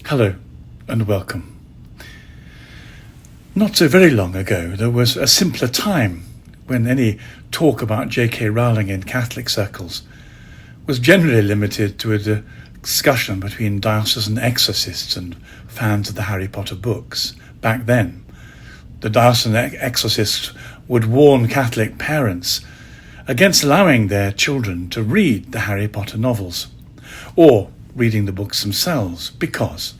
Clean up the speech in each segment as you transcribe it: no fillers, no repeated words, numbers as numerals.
Hello and welcome. Not so very long ago, there was a simpler time when any talk about J.K. Rowling in Catholic circles was generally limited to a discussion between diocesan exorcists and fans of the Harry Potter books. Back then, the diocesan exorcists would warn Catholic parents against allowing their children to read the Harry Potter novels or reading the books themselves, because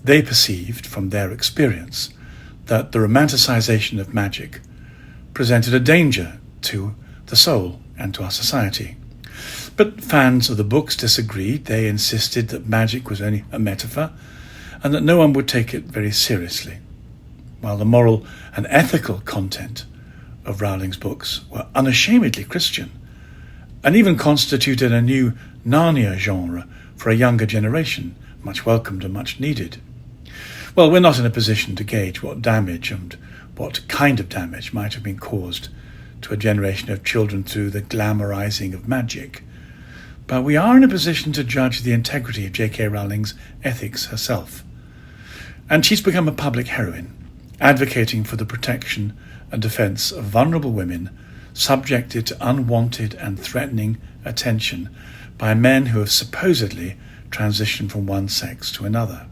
they perceived from their experience that the romanticization of magic presented a danger to the soul and to our society. But fans of the books disagreed. They insisted that magic was only a metaphor and that no one would take it very seriously, while the moral and ethical content of Rowling's books were unashamedly Christian and even constituted a new Narnia genre for a younger generation, much welcomed and much needed. Well, we're not in a position to gauge what damage and what kind of damage might have been caused to a generation of children through the glamorizing of magic, but we are in a position to judge the integrity of J.K. Rowling's ethics herself. And she's become a public heroine, advocating for the protection and defense of vulnerable women subjected to unwanted and threatening attention by men who have supposedly transitioned from one sex to another.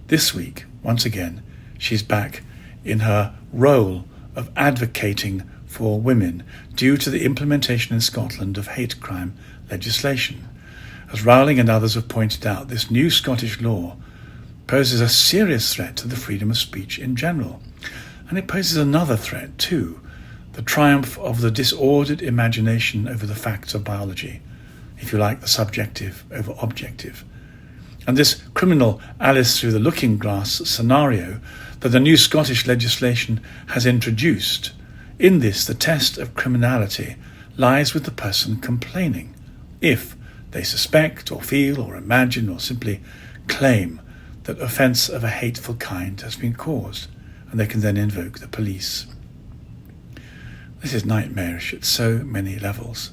This week, once again, she's back in her role of advocating for women due to the implementation in Scotland of hate crime legislation. As Rowling and others have pointed out, this new Scottish law poses a serious threat to the freedom of speech in general. And it poses another threat too, the triumph of the disordered imagination over the facts of biology, if you like, the subjective over objective. And this criminal Alice through the looking glass scenario that the new Scottish legislation has introduced, in this the test of criminality lies with the person complaining, if they suspect or feel or imagine or simply claim that offence of a hateful kind has been caused, and they can then invoke the police. This is nightmarish at so many levels.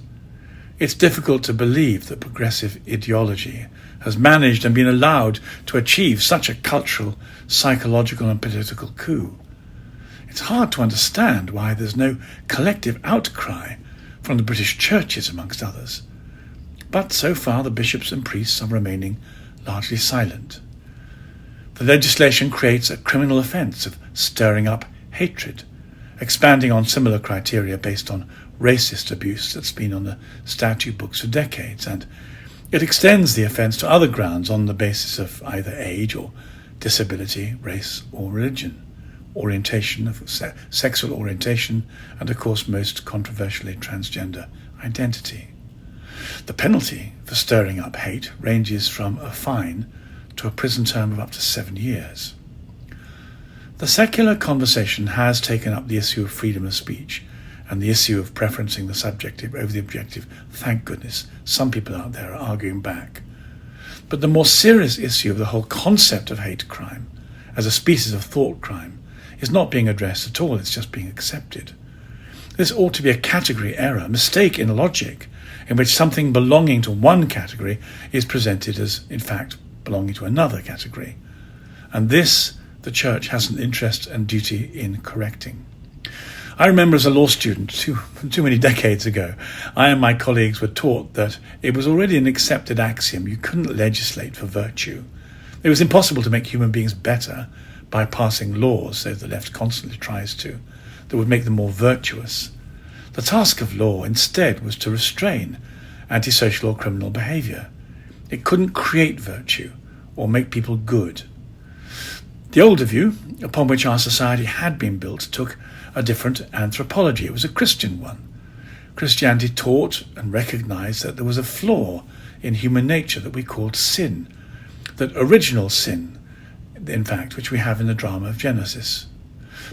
It's difficult to believe that progressive ideology has managed and been allowed to achieve such a cultural, psychological and political coup. It's hard to understand why there's no collective outcry from the British churches, amongst others. But so far the bishops and priests are remaining largely silent. The legislation creates a criminal offence of stirring up hatred, expanding on similar criteria based on racist abuse that's been on the statute books for decades, and it extends the offence to other grounds on the basis of either age or disability, race or religion, orientation of sexual orientation, and of course most controversially transgender identity. The penalty for stirring up hate ranges from a fine to a prison term of up to 7 years. The secular conversation has taken up the issue of freedom of speech and the issue of preferencing the subjective over the objective. Thank goodness, some people out there are arguing back. But the more serious issue of the whole concept of hate crime as a species of thought crime is not being addressed at all, it's just being accepted. This ought to be a category error, a mistake in logic, in which something belonging to one category is presented as, in fact, belonging to another category. And this, the Church has an interest and duty in correcting. I remember as a law student, too many decades ago, I and my colleagues were taught that it was already an accepted axiom you couldn't legislate for virtue. It was impossible to make human beings better by passing laws, though the left constantly tries to, that would make them more virtuous. The task of law instead was to restrain antisocial or criminal behaviour. It couldn't create virtue or make people good. The older view, upon which our society had been built, took a different anthropology. It was a Christian one. Christianity taught and recognized that there was a flaw in human nature that we called sin, that original sin, in fact, which we have in the drama of Genesis.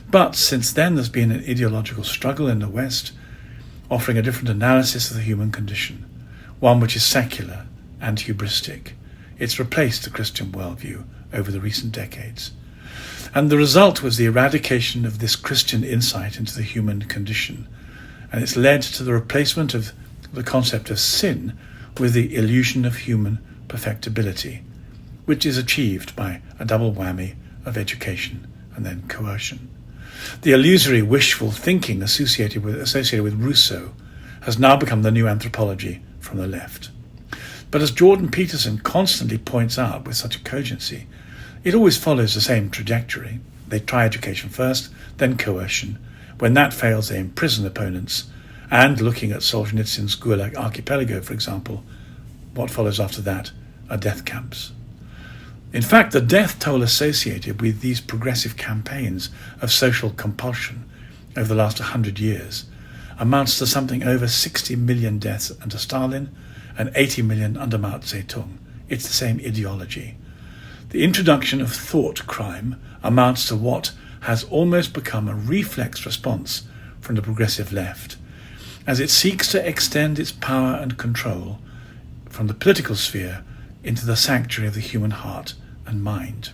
But since then there's been an ideological struggle in the West, offering a different analysis of the human condition, one which is secular and hubristic. It's replaced the Christian worldview over the recent decades. And the result was the eradication of this Christian insight into the human condition. And it's led to the replacement of the concept of sin with the illusion of human perfectibility. which is achieved by a double whammy of education and then coercion. The illusory wishful thinking associated with Rousseau has now become the new anthropology from the left. But as Jordan Peterson constantly points out with such a cogency, it always follows the same trajectory. They try education first, then coercion. When that fails, they imprison opponents. And looking at Solzhenitsyn's Gulag Archipelago, for example, what follows after that are death camps. In fact, the death toll associated with these progressive campaigns of social compulsion over the last 100 years amounts to something over 60 million deaths under Stalin and 80 million under Mao Zedong. It's the same ideology. The introduction of thought crime amounts to what has almost become a reflex response from the progressive left, as it seeks to extend its power and control from the political sphere into the sanctuary of the human heart and mind.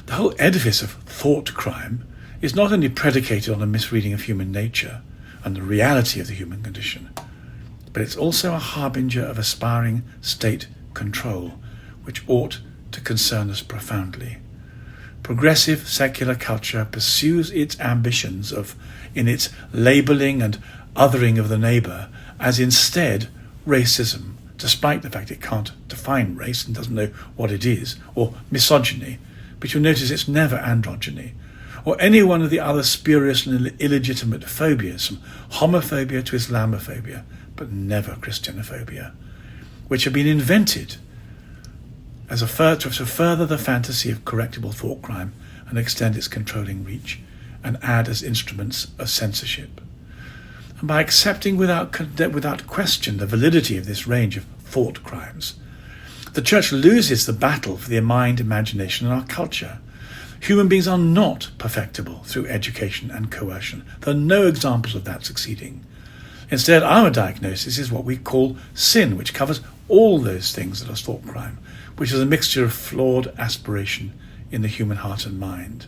The whole edifice of thought crime is not only predicated on a misreading of human nature and the reality of the human condition, but it's also a harbinger of aspiring state control, which ought to concern us profoundly. Progressive secular culture pursues its ambitions in its labelling and othering of the neighbour as instead racism, despite the fact it can't define race and doesn't know what it is, or misogyny, but you'll notice it's never androgyny, or any one of the other spurious and illegitimate phobias, from homophobia to Islamophobia, but never Christianophobia, which have been invented as to further the fantasy of correctable thought crime and extend its controlling reach, and add as instruments of censorship. And by accepting without question the validity of this range of thought crimes, the Church loses the battle for the mind, imagination, and our culture. Human beings are not perfectible through education and coercion. There are no examples of that succeeding. Instead, our diagnosis is what we call sin, which covers all those things that are thought crime, which is a mixture of flawed aspiration in the human heart and mind.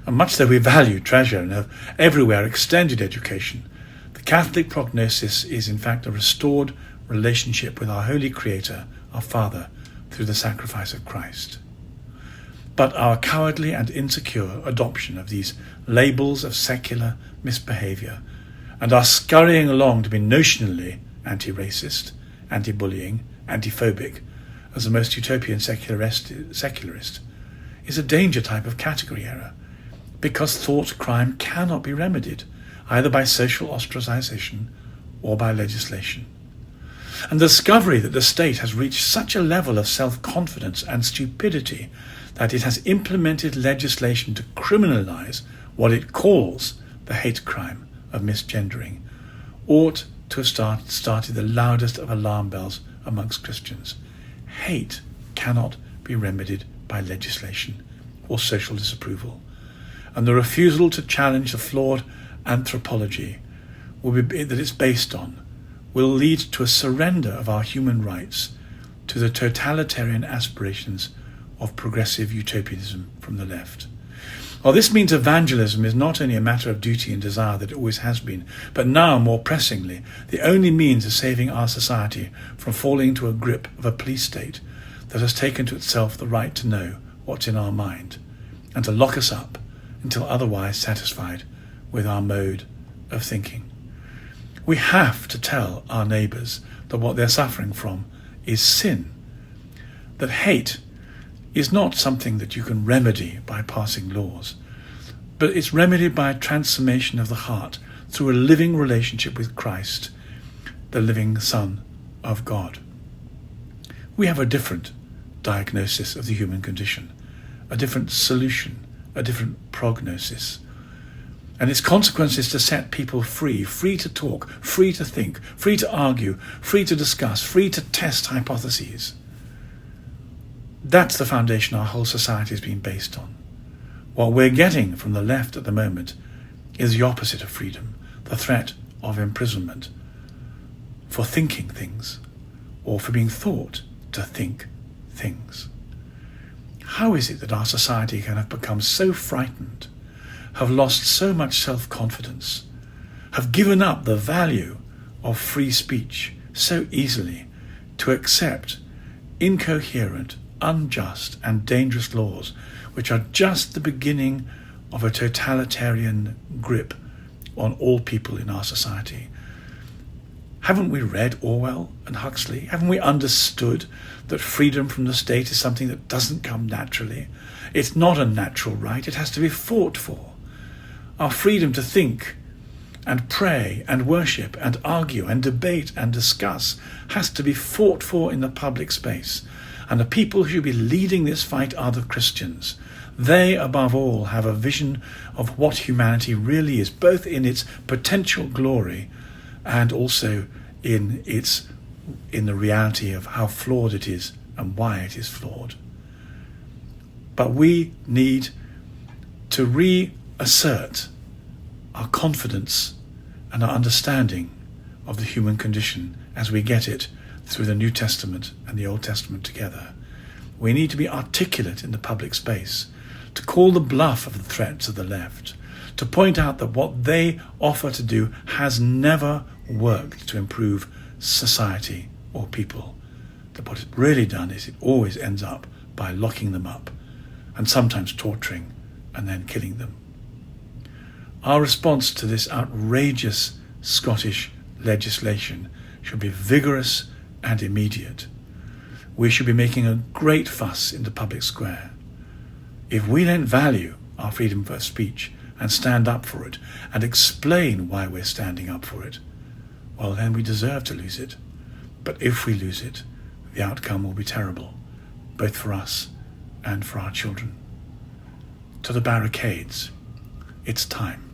And much though we value, treasure, and have everywhere extended education, the Catholic prognosis is in fact a restored relationship with our Holy Creator, our Father, through the sacrifice of Christ. But our cowardly and insecure adoption of these labels of secular misbehaviour, and our scurrying along to be notionally anti-racist, anti-bullying, anti-phobic, as the most utopian secularist, is a danger type of category error, because thought crime cannot be remedied, either by social ostracization or by legislation. And the discovery that the state has reached such a level of self-confidence and stupidity that it has implemented legislation to criminalize what it calls the hate crime of misgendering ought to have started the loudest of alarm bells amongst Christians. Hate cannot be remedied by legislation or social disapproval, and the refusal to challenge the flawed anthropology that it's based on will lead to a surrender of our human rights to the totalitarian aspirations of progressive utopianism from the left. While this means evangelism is not only a matter of duty and desire that it always has been, but now, more pressingly, the only means of saving our society from falling into a grip of a police state that has taken to itself the right to know what's in our mind, and to lock us up until otherwise satisfied with our mode of thinking. We have to tell our neighbours that what they're suffering from is sin, that hate is not something that you can remedy by passing laws, but it's remedied by a transformation of the heart through a living relationship with Christ, the living Son of God. We have a different diagnosis of the human condition, a different solution, a different prognosis. And its consequence is to set people free, free to talk, free to think, free to argue, free to discuss, free to test hypotheses. That's the foundation our whole society has been based on. What we're getting from the left at the moment is the opposite of freedom, the threat of imprisonment for thinking things, or for being thought to think things. How is it that our society can have become so frightened, have lost so much self-confidence, have given up the value of free speech so easily to accept incoherent, unjust and dangerous laws, which are just the beginning of a totalitarian grip on all people in our society. Haven't we read Orwell and Huxley? Haven't we understood that freedom from the state is something that doesn't come naturally? It's not a natural right. It has to be fought for. Our freedom to think and pray and worship and argue and debate and discuss has to be fought for in the public space. And the people who should be leading this fight are the Christians. They, above all, have a vision of what humanity really is, both in its potential glory and also in the reality of how flawed it is and why it is flawed. But we need to reassert our confidence and our understanding of the human condition as we get it through the New Testament and the Old Testament together. We need to be articulate in the public space, to call the bluff of the threats of the left, to point out that what they offer to do has never worked to improve society or people. That what it's really done is it always ends up by locking them up and sometimes torturing and then killing them. Our response to this outrageous Scottish legislation should be vigorous and immediate. We should be making a great fuss in the public square. If we don't value our freedom of speech and stand up for it and explain why we're standing up for it, well, then we deserve to lose it. But if we lose it, the outcome will be terrible, both for us and for our children. To the barricades, it's time.